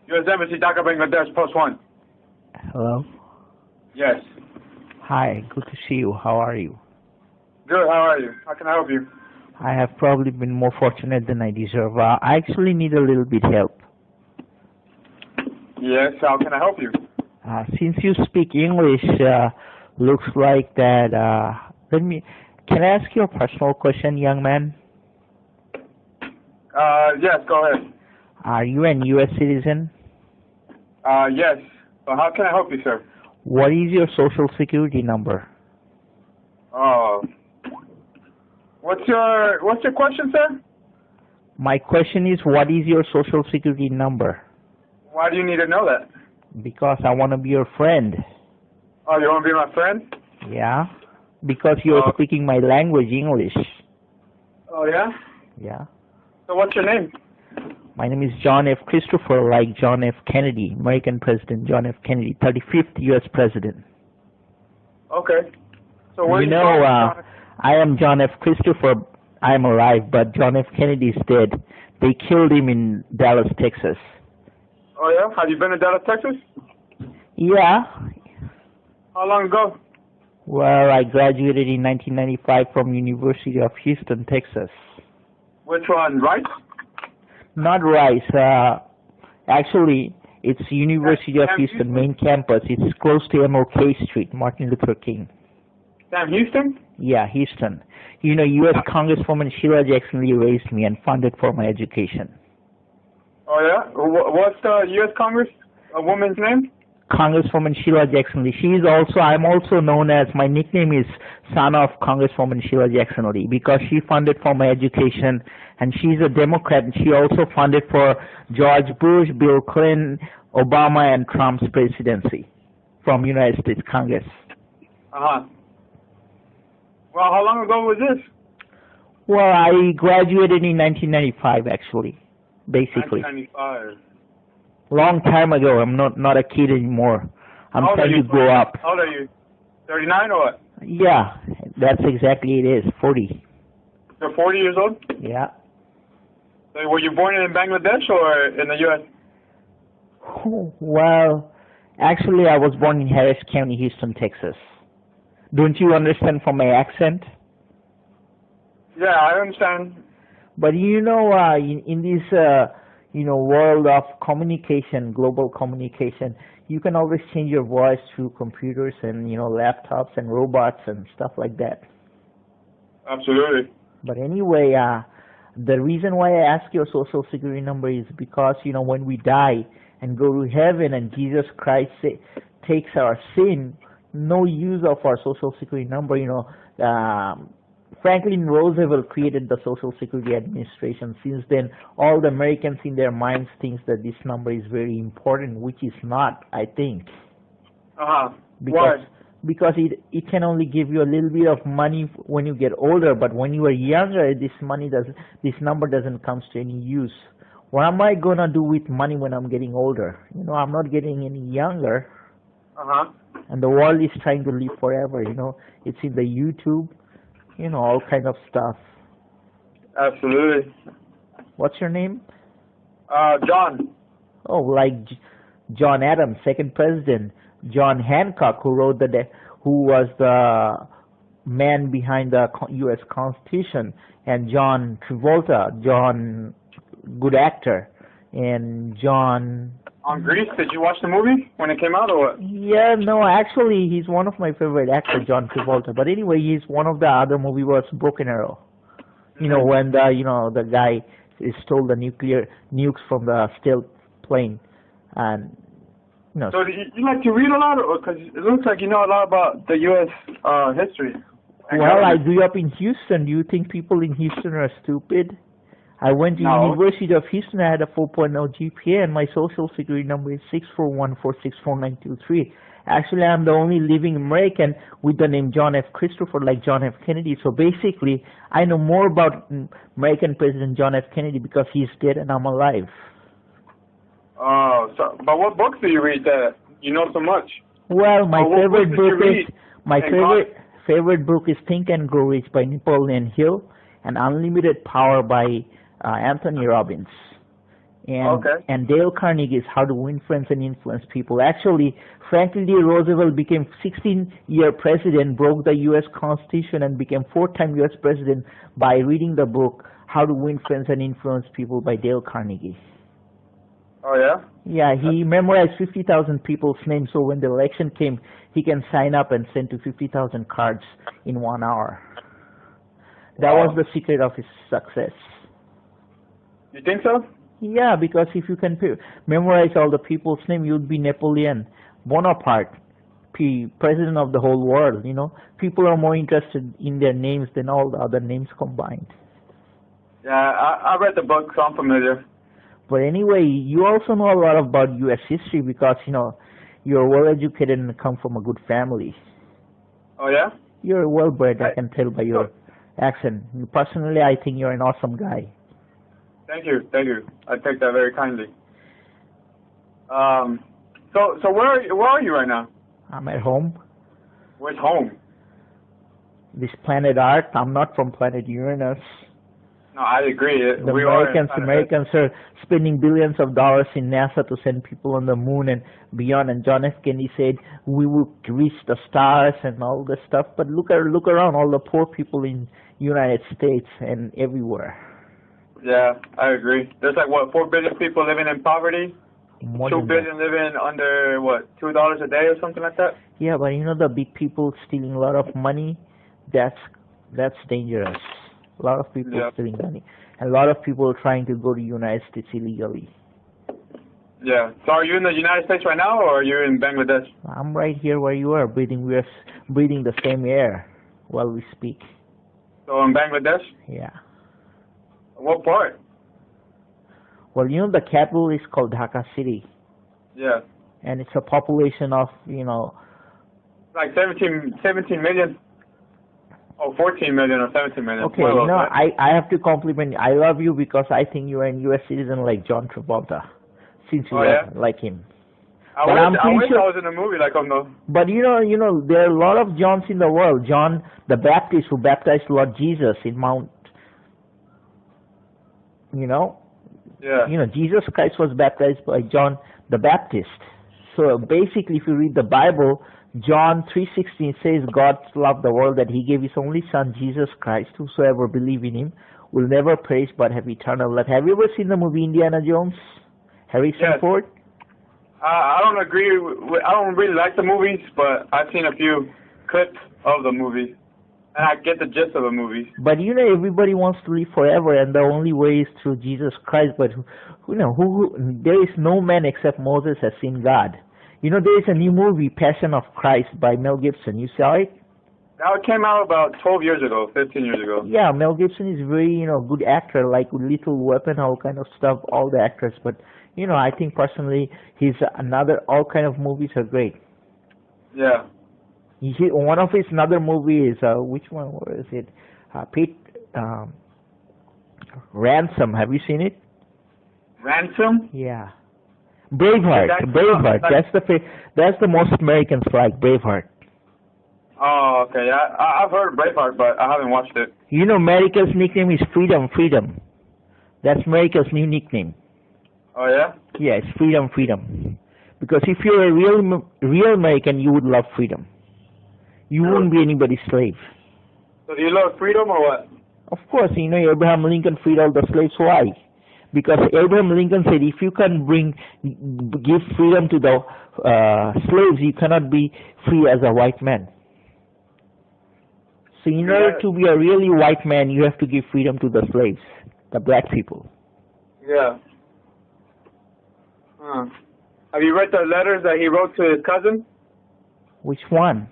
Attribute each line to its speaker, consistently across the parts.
Speaker 1: U.S. Embassy, Dhaka, Bangladesh, post 1.
Speaker 2: Hello.
Speaker 1: Yes.
Speaker 2: Hi, good to see you. How are you?
Speaker 1: Good, how are you? How can I help you?
Speaker 2: I have probably been more fortunate than I deserve. I actually need a little bit help.
Speaker 1: Yes, how can I help you?
Speaker 2: Since you speak English, looks like that, can I ask you a personal question, young man?
Speaker 1: Yes, go ahead.
Speaker 2: Are you an U.S. citizen?
Speaker 1: Yes. So how can I help you, sir?
Speaker 2: What is your social security number?
Speaker 1: What's your question, sir?
Speaker 2: My question is, what is your social security number?
Speaker 1: Why do you need to know that?
Speaker 2: Because I want to be your friend.
Speaker 1: Oh, you want to be my friend?
Speaker 2: Yeah? Because you're speaking my language, English.
Speaker 1: Oh, yeah?
Speaker 2: Yeah.
Speaker 1: So what's your name?
Speaker 2: My name is John F. Christopher, like John F. Kennedy, American President John F. Kennedy, 35th U.S. President.
Speaker 1: Okay. So where
Speaker 2: you
Speaker 1: are you
Speaker 2: know,
Speaker 1: from?
Speaker 2: I am John F. Christopher. I am alive, but John F. Kennedy is dead. They killed him in Dallas, Texas.
Speaker 1: Oh, yeah? Have you been to Dallas, Texas?
Speaker 2: Yeah.
Speaker 1: How long ago?
Speaker 2: Well, I graduated in 1995 from University of Houston, Texas.
Speaker 1: Which one, Rice?
Speaker 2: Not Rice. Actually, it's University of Houston main campus. It's close to MLK Street, Martin Luther King.
Speaker 1: Sam Houston?
Speaker 2: Yeah, Houston. You know, U.S. Congresswoman Sheila Jackson Lee raised me and funded for my education.
Speaker 1: Oh, yeah? What's the U.S. Congress woman's name?
Speaker 2: Congresswoman Sheila Jackson Lee. I'm also known as, my nickname is son of Congresswoman Sheila Jackson Lee because she funded for my education, and she's a Democrat, and she also funded for George Bush, Bill Clinton, Obama, and Trump's presidency from United States Congress.
Speaker 1: Uh-huh. Well, how long ago was this?
Speaker 2: Well, I graduated in 1995, actually, basically.
Speaker 1: 1995.
Speaker 2: Long time ago. I'm not a kid anymore. I'm trying to grow up.
Speaker 1: How old are you? 39 or what?
Speaker 2: Yeah, that's exactly it is. 40.
Speaker 1: You're 40 years old?
Speaker 2: Yeah.
Speaker 1: So were you born in Bangladesh or in the U.S.?
Speaker 2: Well, actually, I was born in Harris County, Houston, Texas. Don't you understand from my accent?
Speaker 1: Yeah, I understand.
Speaker 2: But you know, in this world of communication, global communication, you can always change your voice through computers and laptops and robots and stuff like that.
Speaker 1: Absolutely.
Speaker 2: But anyway, the reason why I ask your social security number is because when we die and go to heaven and Jesus Christ takes our sin, no use of our social security number. Franklin Roosevelt created the Social Security Administration. Since then, all the Americans in their minds think that this number is very important, which is not, I think.
Speaker 1: Uh-huh. Why?
Speaker 2: Because it can only give you a little bit of money when you get older, but when you are younger, this number doesn't come to any use. What am I gonna do with money when I'm getting older? I'm not getting any younger.
Speaker 1: Uh-huh.
Speaker 2: And the world is trying to live forever. It's in the YouTube. All kind of stuff.
Speaker 1: Absolutely.
Speaker 2: What's your name?
Speaker 1: John.
Speaker 2: Oh, like John Adams, second president. John Hancock, who was the man behind the U.S. Constitution, and John Travolta, John, good actor, and John.
Speaker 1: On Grease, did you watch the movie when it came out or what?
Speaker 2: Yeah, no, actually, he's one of my favorite actors, John Travolta. But anyway, he's one of the other movie was Broken Arrow. When the guy stole the nukes from the stealth plane, and
Speaker 1: So you like to read a lot, because it looks like you know a lot about the U.S. History.
Speaker 2: Well, I grew up in Houston. Do you think people in Houston are stupid? I went to University of Houston. I had a 4.0 GPA, and my social security number is 641464923. Actually, I'm the only living American with the name John F. Christopher, like John F. Kennedy. So basically, I know more about American President John F. Kennedy because he's dead and I'm alive.
Speaker 1: Oh, but what books do you read that you know so much?
Speaker 2: Well, my favorite book is Think and Grow Rich by Napoleon Hill, and Unlimited Power by Anthony Robbins. And Dale Carnegie's How to Win Friends and Influence People. Actually, Franklin D. Roosevelt became 16-year president, broke the U.S. Constitution, and became 4-time U.S. president by reading the book How to Win Friends and Influence People by Dale Carnegie.
Speaker 1: Oh, yeah?
Speaker 2: Yeah, he memorized 50,000 people's names, so when the election came, he can sign up and send to 50,000 cards in 1 hour. That was the secret of his success.
Speaker 1: You think so?
Speaker 2: Yeah, because if you can memorize all the people's name, you'd be Napoleon Bonaparte, president of the whole world. You know, people are more interested in their names than all the other names combined.
Speaker 1: Yeah, I read the book, so I'm familiar.
Speaker 2: But anyway, you also know a lot about U.S. history because, you know, you're well-educated and come from a good family.
Speaker 1: Oh, yeah?
Speaker 2: You're well-bred, I can tell by your accent. Personally, I think you're an awesome guy.
Speaker 1: Thank you. I take that very kindly. So where are you right now?
Speaker 2: I'm at home.
Speaker 1: Where's home?
Speaker 2: This planet Earth. I'm not from planet Uranus.
Speaker 1: No, I agree.
Speaker 2: The Americans are spending billions of dollars in NASA to send people on the moon and beyond. And John F. Kennedy said we will reach the stars and all this stuff. But look around, all the poor people in United States and everywhere.
Speaker 1: Yeah, I agree. There's like, what, 4 billion people living in poverty?
Speaker 2: More
Speaker 1: 2 billion living under, what, $2 a day or something like that?
Speaker 2: Yeah, but you know the big people stealing a lot of money? That's dangerous. A lot of people stealing money. And a lot of people are trying to go to the United States illegally.
Speaker 1: Yeah. So are you in the United States right now, or are you in Bangladesh?
Speaker 2: I'm right here where you are, breathing. We're breathing the same air while we speak.
Speaker 1: So in Bangladesh?
Speaker 2: Yeah.
Speaker 1: What part?
Speaker 2: Well, you know the capital is called Dhaka City.
Speaker 1: Yeah.
Speaker 2: And it's a population of, you know...
Speaker 1: Like 17 million? Oh, 14 million or 17 million.
Speaker 2: Okay, you know, I have to compliment you. I love you because I think you're a U.S. citizen like John Travolta, since you like him.
Speaker 1: I wish I was in a movie like him, though.
Speaker 2: But you know, there are a lot of Johns in the world. John the Baptist, who baptized Lord Jesus in Mount... You know?
Speaker 1: Yeah.
Speaker 2: You know, Jesus Christ was baptized by John the Baptist. So basically, if you read the Bible, John 3:16 says God loved the world that He gave His only Son, Jesus Christ. Whosoever believe in Him will never perish but have eternal life. Have you ever seen the movie Indiana Jones? Harrison Ford?
Speaker 1: I don't agree. I don't really like the movies, but I've seen a few clips of the movie. And I get the gist of the movie.
Speaker 2: But you know, everybody wants to live forever, and the only way is through Jesus Christ. But there is no man except Moses has seen God. You know, there is a new movie, Passion of Christ, by Mel Gibson. You saw it?
Speaker 1: Now it came out about 12 years ago, 15 years ago.
Speaker 2: Yeah, Mel Gibson is very, good actor, like Little Weapon, all kind of stuff, all the actors. But I think personally, all kind of movies are great.
Speaker 1: Yeah.
Speaker 2: One of his another movie is which one was it? Ransom. Have you seen it?
Speaker 1: Ransom?
Speaker 2: Yeah. Braveheart. Braveheart. That's the most Americans like Braveheart.
Speaker 1: Oh, okay. Yeah, I've heard of Braveheart, but I haven't watched it.
Speaker 2: You know, America's nickname is Freedom. Freedom. That's America's new nickname.
Speaker 1: Oh yeah?
Speaker 2: Yeah, it's Freedom. Freedom. Because if you're a real American, you would love freedom. You wouldn't be anybody's slave.
Speaker 1: So do you love freedom or what?
Speaker 2: Of course, Abraham Lincoln freed all the slaves. Why? Because Abraham Lincoln said, if you can give freedom to the slaves, you cannot be free as a white man. So in order to be a really white man, you have to give freedom to the slaves, the black people.
Speaker 1: Yeah. Have you read the letters that he wrote to his cousin?
Speaker 2: Which one?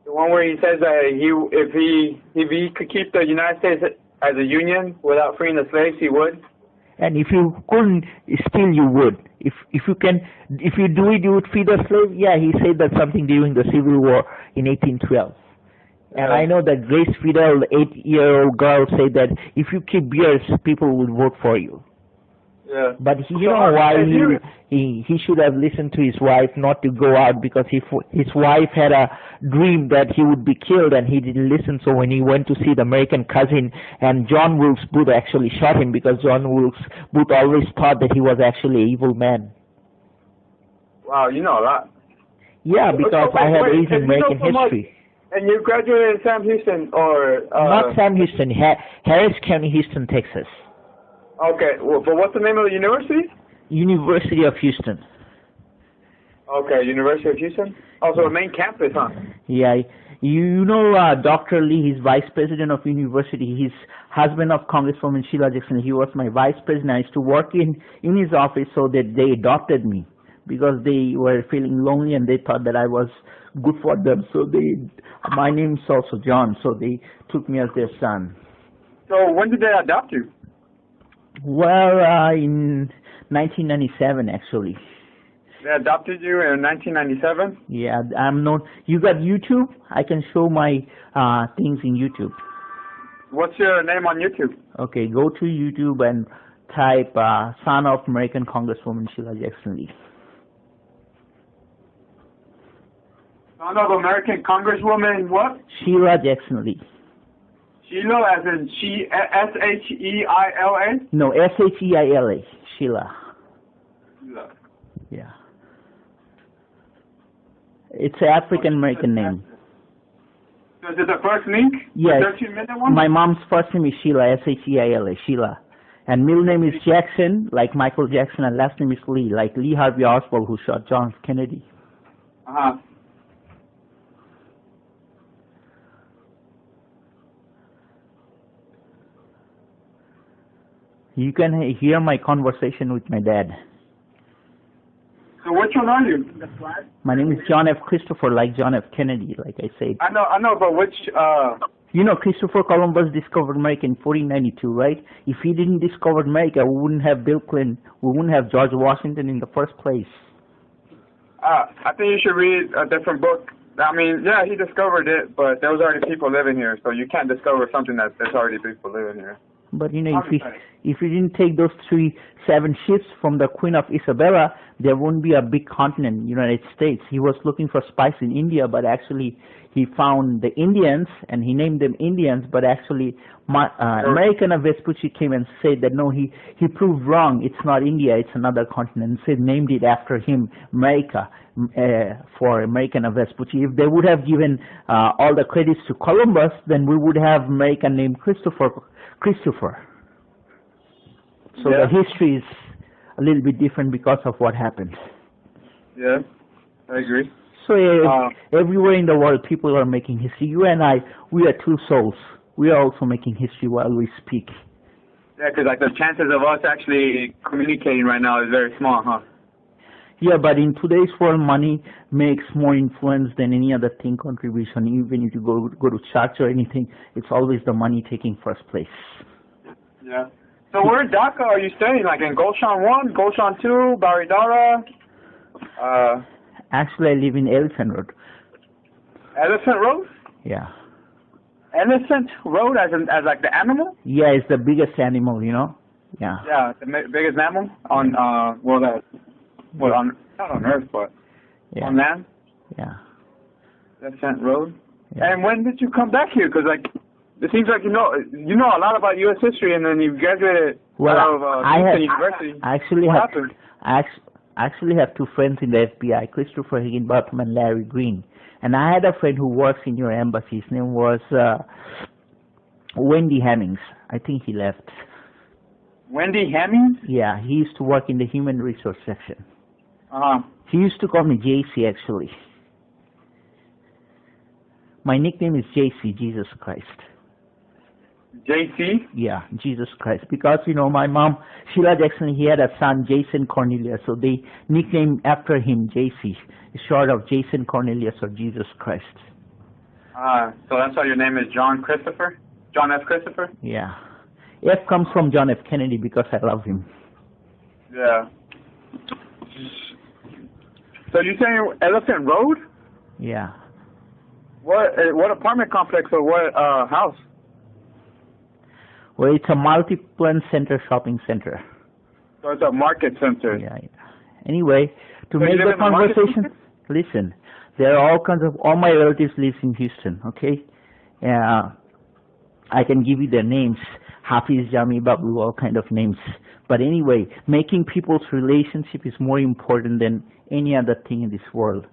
Speaker 1: The one where he says that if he could keep the United States as a union without freeing the slaves, he would.
Speaker 2: And if you couldn't, still you would. If you do it, you would free the slaves. Yeah, he said that something during the Civil War in 1812. And I know that Grace Fidel, the 8-year-old girl, said that if you keep beers, people will vote for you.
Speaker 1: Yeah.
Speaker 2: But you know why he should have listened to his wife not to go out, because his wife had a dream that he would be killed and he didn't listen. So when he went to see the American Cousin, and John Wilkes Booth actually shot him, because John Wilkes Booth always thought that he was actually an evil man.
Speaker 1: Wow, you know a lot.
Speaker 2: Yeah, because I had Asian American history.
Speaker 1: And you graduated in Sam Houston, or
Speaker 2: not Sam Houston, Harris County, Houston, Texas.
Speaker 1: Okay, well, but what's the name of the university?
Speaker 2: University of Houston.
Speaker 1: Okay, University of Houston. Also, a main campus, huh?
Speaker 2: Yeah, you know Dr. Lee, he's vice president of university. He's husband of Congresswoman Sheila Jackson. He was my vice president. I used to work in his office, so that they adopted me because they were feeling lonely and they thought that I was good for them. So my name's also John, so they took me as their son.
Speaker 1: So when did they adopt you?
Speaker 2: Well, in 1997, actually.
Speaker 1: They adopted you in 1997?
Speaker 2: Yeah, I'm not. You got YouTube? I can show my things in YouTube.
Speaker 1: What's your name on YouTube? Okay,
Speaker 2: go to YouTube and type son of American Congresswoman Sheila Jackson Lee.
Speaker 1: Son of American Congresswoman what?
Speaker 2: Sheila Jackson Lee.
Speaker 1: Sheila as in S-H-E-I-L-A?
Speaker 2: No, S-H-E-I-L-A. Sheila.
Speaker 1: Sheila.
Speaker 2: Yeah. It's an African American name.
Speaker 1: So is it the first link?
Speaker 2: Yes.
Speaker 1: The 13-minute one?
Speaker 2: My mom's first name is Sheila, S-H-E-I-L-A, Sheila. And middle name is Jackson, like Michael Jackson, and last name is Lee, like Lee Harvey Oswald, who shot John F. Kennedy.
Speaker 1: Uh-huh.
Speaker 2: You can hear my conversation with my dad.
Speaker 1: So which one are you?
Speaker 2: My name is John F. Christopher, like John F. Kennedy, like I said.
Speaker 1: I know, but which,
Speaker 2: You know, Christopher Columbus discovered America in 1492, right? If he didn't discover America, we wouldn't have Bill Clinton, we wouldn't have George Washington in the first place.
Speaker 1: I think you should read a different book. I mean, yeah, he discovered it, but there was already people living here, so you can't discover something that there's already people living here.
Speaker 2: But you know, if we didn't take those 7 ships from the Queen of Isabella, there wouldn't be a big continent, United States. He was looking for spice in India, but actually he found the Indians and he named them Indians. But actually, American Vespucci came and said that no, he proved wrong. It's not India, it's another continent. And named it after him, America, for American Vespucci. If they would have given all the credits to Columbus, then we would have America named Christopher. So the history is a little bit different because of what happened.
Speaker 1: Yeah, I agree.
Speaker 2: So everywhere in the world, people are making history. You and I, we are two souls. We are also making history while we speak.
Speaker 1: Yeah, because like the chances of us actually communicating right now is very small, huh?
Speaker 2: Yeah, but in today's world, money makes more influence than any other thing contribution. Even if you go to church or anything, it's always the money taking first place.
Speaker 1: Yeah. So where in Dhaka are you staying? Like in Gulshan 1, Gulshan 2, Baridara?
Speaker 2: Actually, I live in Elephant Road.
Speaker 1: Elephant Road?
Speaker 2: Yeah.
Speaker 1: Elephant Road as like the animal?
Speaker 2: Yeah, it's the biggest animal, you know? Yeah.
Speaker 1: Yeah, the biggest mammal on, not on Earth, but on land?
Speaker 2: Yeah.
Speaker 1: Elephant Road? Yeah. And when did you come back here? Because like, it seems like you know a lot about U.S. history, and then you graduated out of University.
Speaker 2: I actually have 2 friends in the FBI, Christopher Higginbotham and Larry Green. And I had a friend who works in your embassy. His name was Wendy Hemmings. I think he left.
Speaker 1: Wendy Hemmings?
Speaker 2: Yeah, he used to work in the human resource section.
Speaker 1: Uh-huh.
Speaker 2: He used to call me JC, actually. My nickname is JC, Jesus Christ.
Speaker 1: JC?
Speaker 2: Yeah, Jesus Christ. Because, my mom, Sheila Jackson, he had a son, Jason Cornelius, so they nicknamed after him JC, short of Jason Cornelius or Jesus Christ.
Speaker 1: So that's why your name is John Christopher? John F. Christopher?
Speaker 2: Yeah. F comes from John F. Kennedy because I love him.
Speaker 1: Yeah. So you're saying Elephant Road?
Speaker 2: Yeah.
Speaker 1: What apartment complex or what house?
Speaker 2: Well, it's a multi-plan center shopping center.
Speaker 1: So it's a market center.
Speaker 2: Yeah. Anyway, to make the conversation, listen, there are all my relatives live in Houston, okay? I can give you their names, Hafiz, Jami, Babu, all kind of names. But anyway, making people's relationship is more important than any other thing in this world.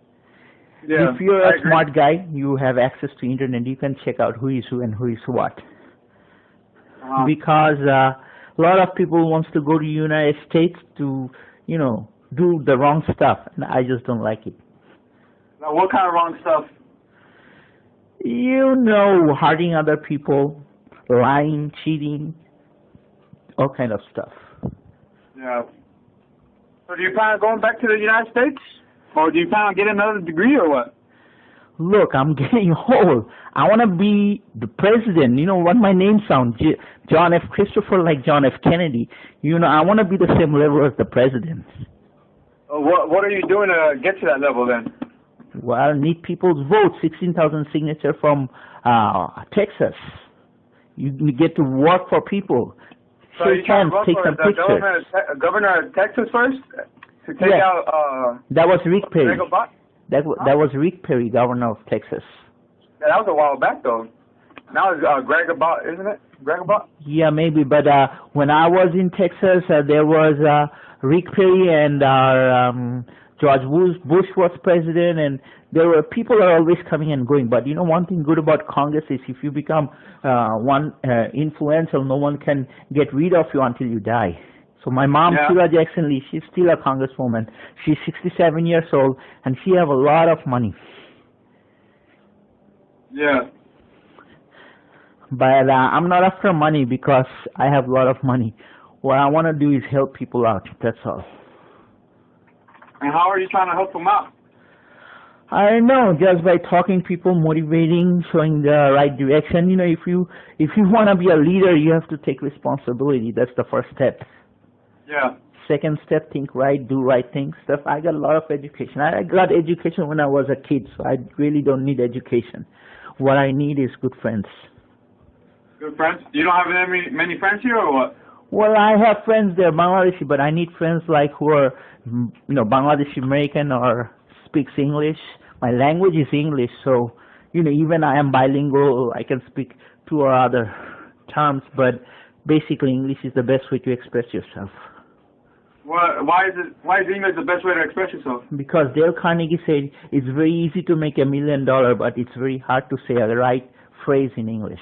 Speaker 1: Yeah,
Speaker 2: if you're a smart guy, you have access to internet, you can check out who is who and who is what. Because a lot of people wants to go to the United States to, do the wrong stuff, and I just don't like it.
Speaker 1: Now, what kind of wrong stuff?
Speaker 2: Hurting other people, lying, cheating, all kind of stuff.
Speaker 1: Yeah. So do you plan on going back to the United States? Or do you plan on getting another degree or what?
Speaker 2: Look, I'm getting old. I want to be the president. You know what my name sounds? John F. Christopher, like John F. Kennedy. I want to be the same level as the president.
Speaker 1: What are you doing to get to that level then?
Speaker 2: Well, I need people's votes, 16,000 signatures from Texas. You get to work for people.
Speaker 1: So you trying to vote for the governor of Texas first? To take out...
Speaker 2: that was Rick Perry. That was Rick Perry, governor of Texas.
Speaker 1: Yeah, that was a while back, though. Now it's Greg Abbott, isn't it? Greg Abbott?
Speaker 2: Yeah, maybe. But when I was in Texas, there was Rick Perry and George Bush was president, and there were people are always coming and going. But one thing good about Congress is if you become influential, no one can get rid of you until you die. So my mom, Sheila Jackson Lee, she's still a congresswoman. She's 67 years old, and she have a lot of money.
Speaker 1: Yeah.
Speaker 2: But I'm not after money because I have a lot of money. What I want to do is help people out. That's all.
Speaker 1: And how are you trying to help them out?
Speaker 2: I don't know, just by talking people, motivating, showing the right direction. If you want to be a leader, you have to take responsibility. That's the first step.
Speaker 1: Yeah.
Speaker 2: Second step, think right, do right things. Stuff. I got a lot of education. I got education when I was a kid, so I really don't need education. What I need is good friends.
Speaker 1: Good friends? You don't have many friends here, or what?
Speaker 2: Well, I have friends there, Bangladeshi, but I need friends like who are, Bangladeshi American or speaks English. My language is English, so even I am bilingual. I can speak two or other terms, but basically English is the best way to express yourself.
Speaker 1: Why is English the best way to express yourself?
Speaker 2: Because Dale Carnegie said it's very easy to make $1 million, but it's very hard to say the right phrase in English.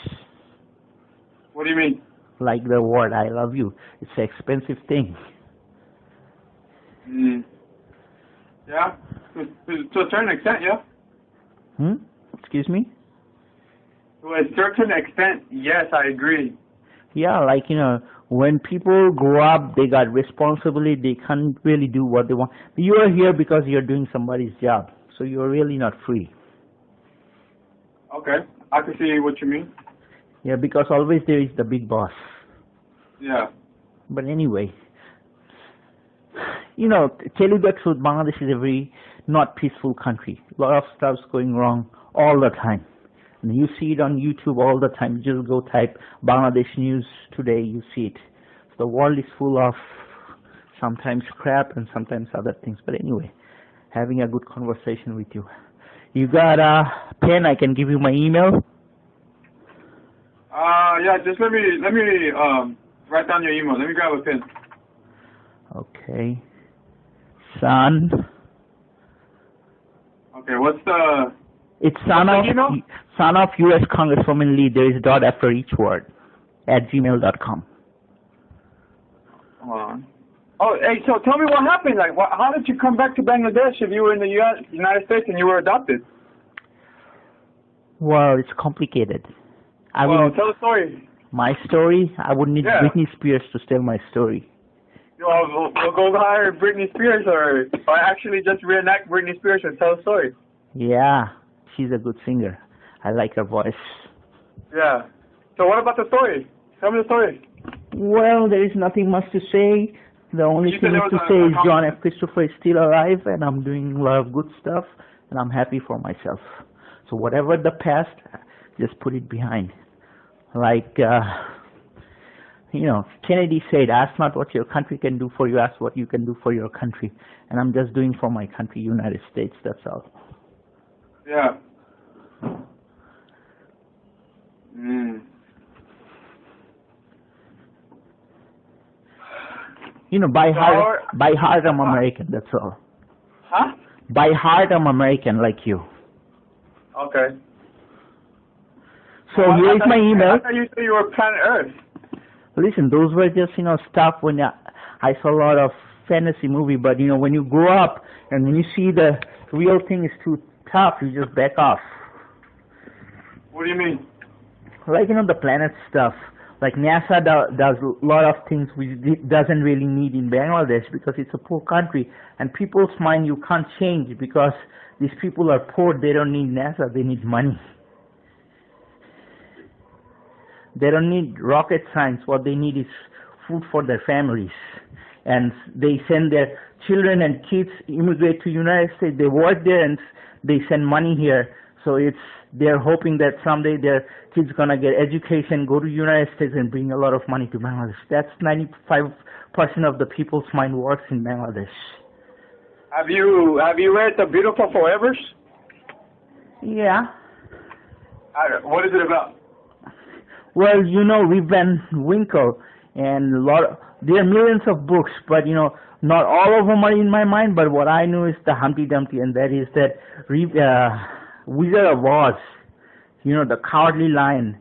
Speaker 1: What do you mean?
Speaker 2: Like the word "I love you." It's an expensive thing.
Speaker 1: Yeah, to a certain extent, yeah.
Speaker 2: Excuse me?
Speaker 1: To a certain extent, yes, I agree.
Speaker 2: Yeah, like, when people grow up, they got responsibility, they can't really do what they want. You are here because you're doing somebody's job, so you're really not free.
Speaker 1: Okay, I can see what you mean.
Speaker 2: Yeah, because always there is the big boss.
Speaker 1: Yeah.
Speaker 2: But anyway, tell you the truth, Bangladesh is a very not peaceful country. A lot of stuff's going wrong all the time. And you see it on YouTube all the time. You just go type Bangladesh news today, you see it. So the world is full of sometimes crap and sometimes other things. But anyway, having a good conversation with you. You got a pen? I can give you my email.
Speaker 1: Yeah, just let me write down your email. Let me grab a pen.
Speaker 2: Okay. Son.
Speaker 1: Okay, what's the...
Speaker 2: It's son of U.S. Congresswoman Lee. There is a dot after each word. @gmail.com.
Speaker 1: Hold on. Oh, hey, so tell me what happened. Like, how did you come back to Bangladesh if you were in the United States and you were adopted?
Speaker 2: Well, it's complicated.
Speaker 1: Tell the story.
Speaker 2: My story? I would need Britney Spears to tell my story.
Speaker 1: We'll go hire Britney Spears or actually just reenact Britney Spears and tell the story.
Speaker 2: Yeah, she's a good singer. I like her voice.
Speaker 1: Yeah. So what about the story? Tell me the story.
Speaker 2: Well, there is nothing much to say. The only thing to say is John F. Christopher is still alive, and I'm doing a lot of good stuff, and I'm happy for myself. So whatever the past, just put it behind. Like Kennedy said, ask not what your country can do for you, ask what you can do for your country. And I'm just doing for my country, United States, that's all.
Speaker 1: Yeah. Mm.
Speaker 2: By heart I'm American, that's all.
Speaker 1: Huh?
Speaker 2: By heart I'm American, like you.
Speaker 1: Okay.
Speaker 2: So here's my email.
Speaker 1: I thought you said you were planet Earth.
Speaker 2: Listen, those were just, stuff when I saw a lot of fantasy movie, but, when you grow up and when you see the real thing is too tough, you just back off.
Speaker 1: What do you mean?
Speaker 2: Like, the planet stuff. Like NASA does a lot of things which it doesn't really need in Bangladesh because it's a poor country. And people's mind you can't change because these people are poor. They don't need NASA. They need money. They don't need rocket science. What they need is food for their families. And they send their children and kids immigrate to United States. They work there and they send money here. So they're hoping that someday their kids gonna get education, go to United States and bring a lot of money to Bangladesh. That's 95% of the people's mind works in Bangladesh.
Speaker 1: Have you read The Beautiful Forevers?
Speaker 2: Yeah.
Speaker 1: What is it about?
Speaker 2: Well, Rip Van Winkle and there are millions of books, but not all of them are in my mind. But what I know is the Humpty Dumpty, and that is that Wizard of Oz, the Cowardly Lion.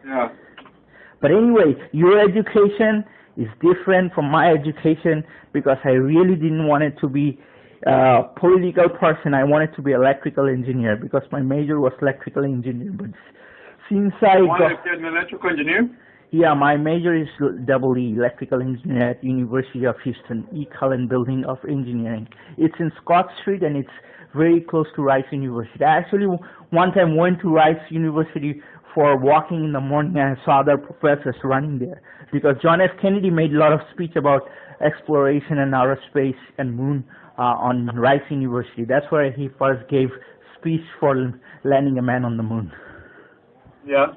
Speaker 1: Yeah.
Speaker 2: But anyway, your education is different from my education because I really didn't want it to be a political person. I wanted to be electrical engineer because my major was electrical engineer. But since I
Speaker 1: wanted to get an electrical engineer?
Speaker 2: Yeah, my major is EE, electrical engineer at University of Houston, E. Cullen Building of Engineering. It's in Scott Street and it's very close to Rice University. I actually one time went to Rice University for walking in the morning and I saw other professors running there because John F. Kennedy made a lot of speech about exploration and outer space and moon on Rice University. That's where he first gave speech for landing a man on the moon.
Speaker 1: Yeah.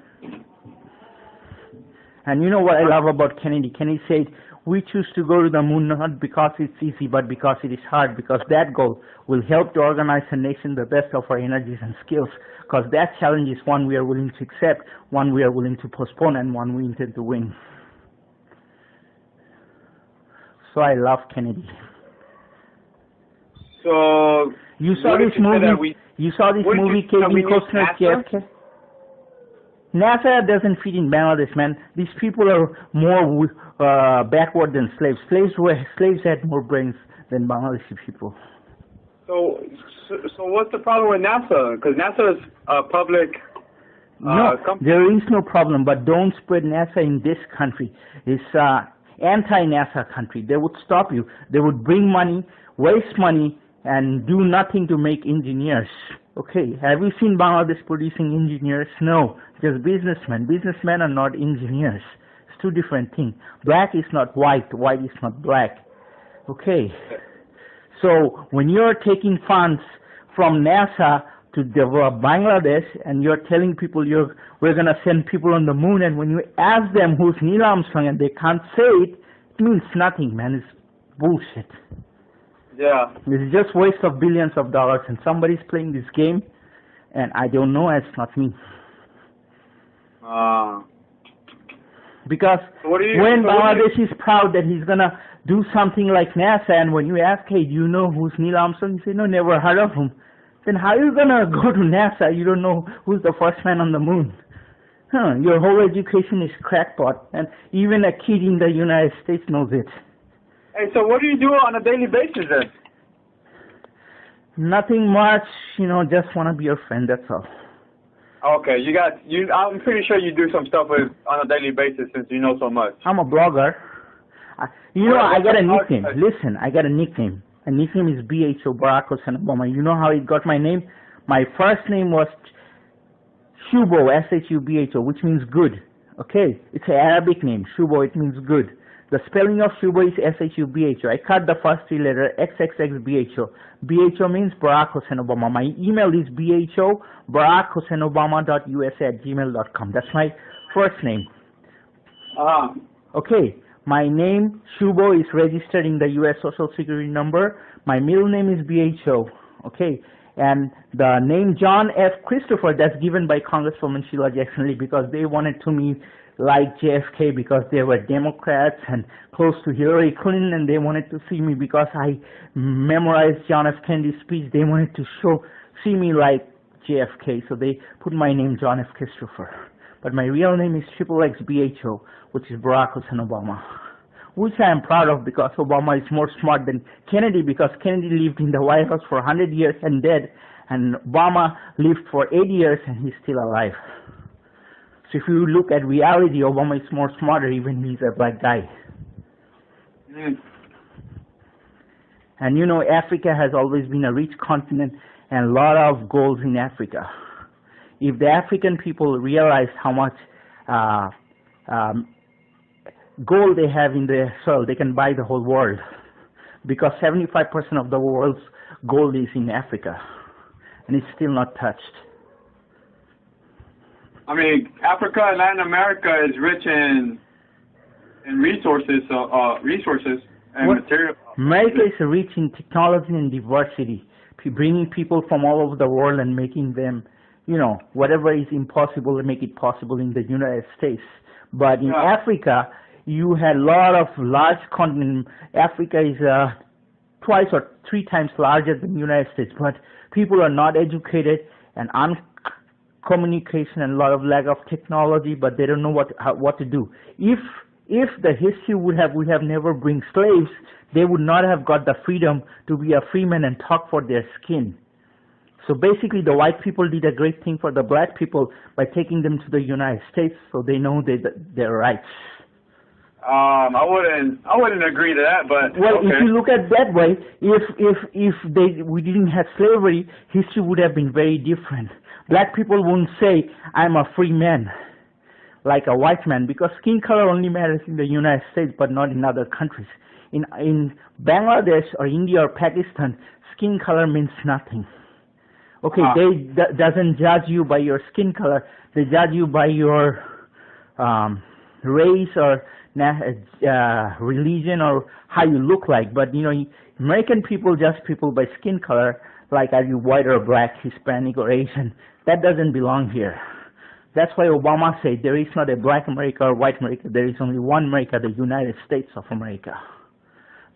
Speaker 2: And you know what I love about Kennedy? Kennedy said, we choose to go to the moon not because it's easy, but because it is hard, because that goal will help to organize a nation the best of our energies and skills, because that challenge is one we are willing to accept, one we are willing to postpone, and one we intend to win. So I love Kennedy.
Speaker 1: So
Speaker 2: you saw this movie? You saw this movie, Kevin Costner, JFK? NASA doesn't fit in Bangladesh, man. These people are more backward than slaves. Slaves had more brains than Bangladeshi people.
Speaker 1: So what's the problem with NASA? Because NASA is a public company.
Speaker 2: There is no problem, but don't spread NASA in this country. It's anti-NASA country. They would stop you. They would bring money, waste money, and do nothing to make engineers. Okay, have you seen Bangladesh producing engineers? No, just businessmen. Businessmen are not engineers. It's two different things. Black is not white, white is not black. Okay, so when you're taking funds from NASA to develop Bangladesh and you're telling people we're going to send people on the moon, and when you ask them who's Neil Armstrong and they can't say it, it means nothing, man. It's bullshit.
Speaker 1: Yeah.
Speaker 2: It's just waste of billions of dollars, and somebody's playing this game, and I don't know, it's not me. Because when Bangladesh is proud that he's gonna do something like NASA, and when you ask, hey, do you know who's Neil Armstrong? You say, no, never heard of him. Then how are you gonna go to NASA? You don't know who's the first man on the moon. Your whole education is crackpot, and even a kid in the United States knows it.
Speaker 1: Hey, so what do you do on a daily basis then?
Speaker 2: Nothing much, just want to be your friend, that's all.
Speaker 1: Okay, I'm pretty sure you do some stuff on a daily basis since you know so much.
Speaker 2: I'm a blogger. I got a nickname. Listen, I got a nickname. A nickname is BHO, Barack Hussein Obama. You know how it got my name? My first name was Shubo, S-H-U-B-H-O, which means good. Okay? It's an Arabic name. Shubo, it means good. The spelling of Shubo is S-H-U-B-H-O. I cut the first three letters, XXXBHO. BHO means Barack Hussein Obama. My email is BHO, BarackHusseinObama.usa@gmail.com. That's my first name. Okay, my name, Shubo, is registered in the U.S. Social Security number. My middle name is BHO. Okay, and the name John F. Christopher, that's given by Congresswoman Sheila Jackson Lee because they wanted to me like JFK because they were Democrats and close to Hillary Clinton, and they wanted to see me because I memorized John F. Kennedy's speech. They wanted to see me like JFK, so they put my name John F. Christopher. But my real name is XXXBHO, which is Barack Hussein Obama, which I am proud of because Obama is more smart than Kennedy because Kennedy lived in the White House for 100 years and dead, and Obama lived for 8 years and he's still alive. So if you look at reality, Obama is more smarter even he's a black guy. And you know, Africa has always been a rich continent and a lot of gold in Africa. If the African people realized how much gold they have in their soil, they can buy the whole world. Because 75% of the world's gold is in Africa, and it's still not touched.
Speaker 1: I mean, Africa and Latin America is rich in resources and material.
Speaker 2: America is rich in technology and diversity, bringing people from all over the world and making them, you know, whatever is impossible to make it possible in the United States. But in Africa, you had a lot of large continent. Africa is 2 or 3 times larger than the United States, but people are not educated and communication and a lot of lack of technology, but they don't know what to do. If the history would have never bring slaves, they would not have got the freedom to be a freeman and talk for their skin. So basically, the white people did a great thing for the black people by taking them to the United States, so they know their rights.
Speaker 1: I wouldn't agree to that, but
Speaker 2: well,
Speaker 1: okay.
Speaker 2: If you look at it that way, if we didn't have slavery, history would have been very different. Black people wouldn't say, "I'm a free man," like a white man, because skin color only matters in the United States, but not in other countries. In Bangladesh or India or Pakistan, skin color means nothing. Okay, they doesn't judge you by your skin color. They judge you by your race or religion or how you look like. But you know, American people judge people by skin color, like are you white or black, Hispanic or Asian. That doesn't belong here. That's why Obama said there is not a black America or white America. There is only one America, the United States of America.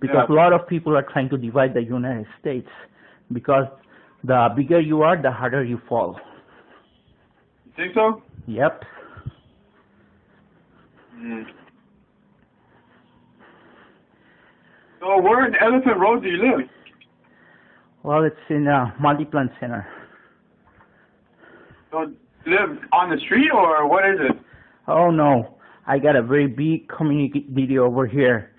Speaker 2: Because a lot of people are trying to divide the United States. Because the bigger you are, the harder you fall.
Speaker 1: You think so?
Speaker 2: Yep.
Speaker 1: So where in Elephant Road do you live?
Speaker 2: Well, it's in a multi-plant center.
Speaker 1: So you live on the street or what is it?
Speaker 2: Oh no, I got a very big community over here.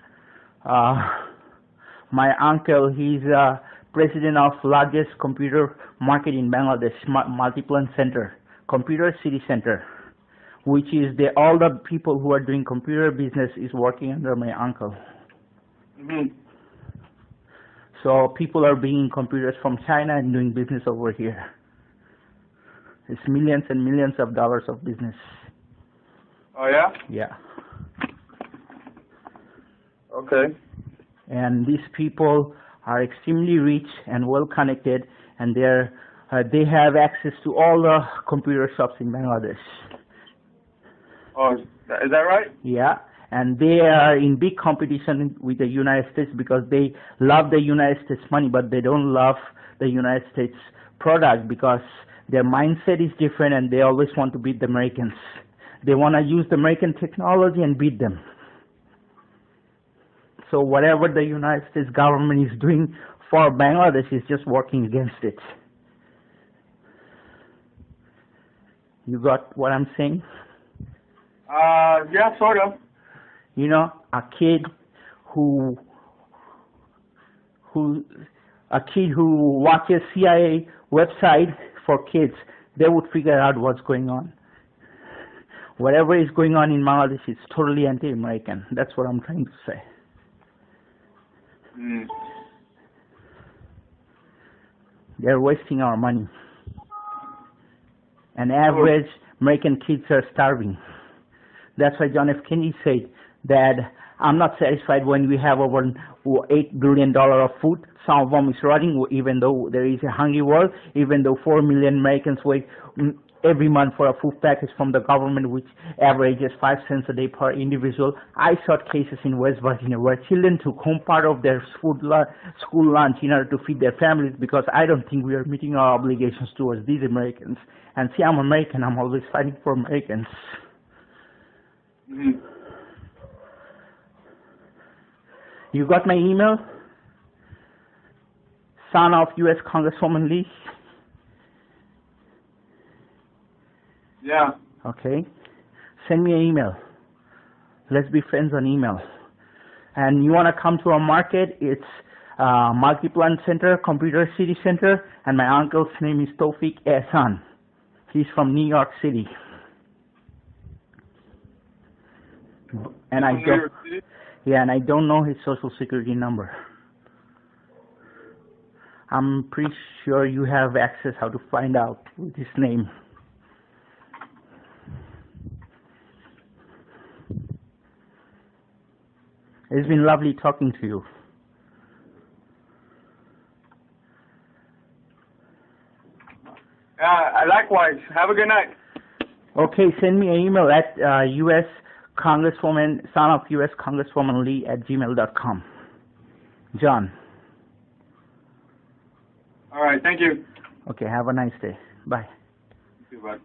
Speaker 2: My uncle, he's president of largest computer market in Bangladesh, multi-plant center, computer city center, which is all the people who are doing computer business is working under my uncle. So people are bringing computers from China and doing business over here. It's millions and millions of dollars of business.
Speaker 1: Oh yeah?
Speaker 2: Yeah.
Speaker 1: Okay.
Speaker 2: And these people are extremely rich and well connected, and they have access to all the computer shops in Bangladesh.
Speaker 1: Oh, is that right?
Speaker 2: Yeah. And they are in big competition with the United States because they love the United States money, but they don't love the United States product because their mindset is different and they always want to beat the Americans. They want to use the American technology and beat them. So whatever the United States government is doing for Bangladesh is just working against it. You got what I'm saying?
Speaker 1: Yeah, sort of.
Speaker 2: You know, a kid who watches CIA website for kids, they would figure out what's going on. Whatever is going on in Bangladesh is totally anti-American. That's what I'm trying to say. They're wasting our money. And average American kids are starving. That's why John F. Kennedy said that I'm not satisfied when we have over $8 billion of food. Some of them is rotting, even though there is a hungry world, even though 4 million Americans wait every month for a food package from the government, which averages 5 cents a day per individual. I saw cases in West Virginia where children took home part of their school lunch in order to feed their families, because I don't think we are meeting our obligations towards these Americans. And see, I'm American. I'm always fighting for Americans.
Speaker 1: Mm-hmm.
Speaker 2: You got my email? Son of U.S. Congresswoman Lee?
Speaker 1: Yeah.
Speaker 2: Okay. Send me an email. Let's be friends on email. And you want to come to our market? It's Multiplan Center, Computer City Center, and my uncle's name is Tawfiq Ehsan. He's from New York City. And I don't, and I don't know his social security number. I'm pretty sure you have access how to find out with his name. It's been lovely talking to you.
Speaker 1: Likewise. Have a good night.
Speaker 2: Okay, send me an email at U.S. Congresswoman, son of U.S. Congresswoman Lee at gmail.com. John.
Speaker 1: All right, thank you.
Speaker 2: Okay, have a nice day. Bye.
Speaker 1: You too, bud.